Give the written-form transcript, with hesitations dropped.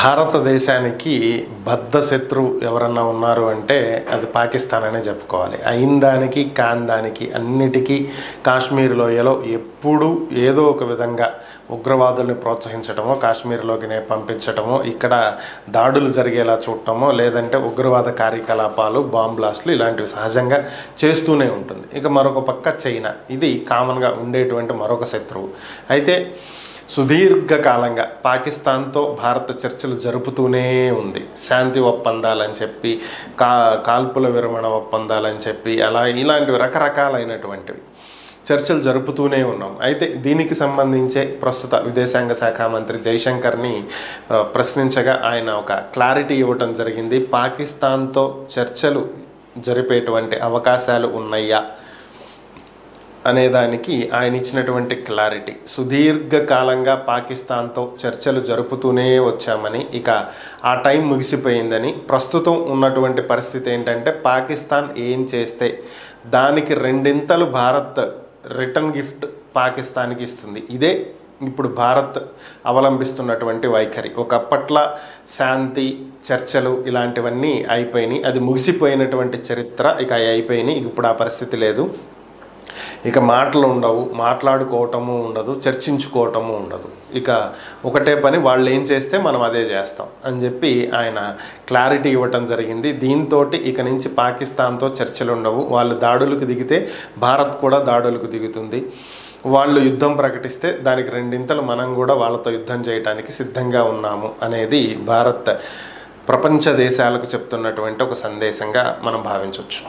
భారతదేశానికి బద్ధ శత్రువు ఎవరన్నా ఉన్నారు అంటే అది పాకిస్తాన్ అనే చెప్పుకోవాలి. అయిన దానికి కాని దానికి అన్నిటికీ కాశ్మీర్ లోయలో ఎప్పుడు ఏదో ఒక విధంగా ఉగ్రవాదుల్ని ప్రోత్సహించటమో, కాశ్మీర్లోకి పంపించటమో, ఇక్కడ దాడులు జరిగేలా చూడటమో, లేదంటే ఉగ్రవాద కార్యకలాపాలు, బాంబ్ బ్లాస్టులు ఇలాంటివి సహజంగా చేస్తూనే ఉంటుంది. ఇక మరొక పక్క చైనా, ఇది కామన్గా ఉండేటువంటి మరొక శత్రువు. అయితే సుదీర్ఘకాలంగా పాకిస్తాన్తో భారత చర్చలు జరుపుతూనే ఉంది. శాంతి ఒప్పందాలని చెప్పి, కాల్పుల విరమణ ఒప్పందాలని చెప్పి, ఇలాంటివి రకరకాలైనటువంటివి చర్చలు జరుపుతూనే ఉన్నాం. అయితే దీనికి సంబంధించే ప్రస్తుత విదేశాంగ శాఖ మంత్రి జైశంకర్ని ప్రశ్నించగా ఆయన ఒక క్లారిటీ ఇవ్వటం జరిగింది. పాకిస్తాన్తో చర్చలు జరిపేటువంటి అవకాశాలు ఉన్నాయా అనేదానికి ఆయన ఇచ్చినటువంటి క్లారిటీ, సుదీర్ఘకాలంగా పాకిస్తాన్తో చర్చలు జరుపుతూనే వచ్చామని, ఇక ఆ టైం ముగిసిపోయిందని, ప్రస్తుతం ఉన్నటువంటి పరిస్థితి ఏంటంటే పాకిస్తాన్ ఏం చేస్తే దానికి రెండింతలు భారత్ రిటర్న్ గిఫ్ట్ పాకిస్తాన్కి ఇస్తుంది. ఇదే ఇప్పుడు భారత్ అవలంబిస్తున్నటువంటి వైఖరి. ఒకప్పట్ల శాంతి చర్చలు ఇలాంటివన్నీ అయిపోయినాయి, అది ముగిసిపోయినటువంటి చరిత్ర, ఇక అయిపోయినాయి. ఇప్పుడు ఆ పరిస్థితి లేదు. ఇక మాటలు ఉండవు, మాట్లాడుకోవటము ఉండదు, చర్చించుకోవటము ఉండదు. ఇక ఒకటే పని, వాళ్ళు ఏం చేస్తే మనం అదే చేస్తాం అని చెప్పి ఆయన క్లారిటీ ఇవ్వటం జరిగింది. దీంతో ఇక నుంచి పాకిస్తాన్తో చర్చలు ఉండవు. వాళ్ళు దాడులకు దిగితే భారత్ కూడా దాడులకు దిగుతుంది. వాళ్ళు యుద్ధం ప్రకటిస్తే దానికి రెండింతలు మనం కూడా వాళ్ళతో యుద్ధం చేయడానికి సిద్ధంగా ఉన్నాము అనేది భారత్ ప్రపంచ దేశాలకు చెప్తున్నటువంటి ఒక సందేశంగా మనం భావించవచ్చు.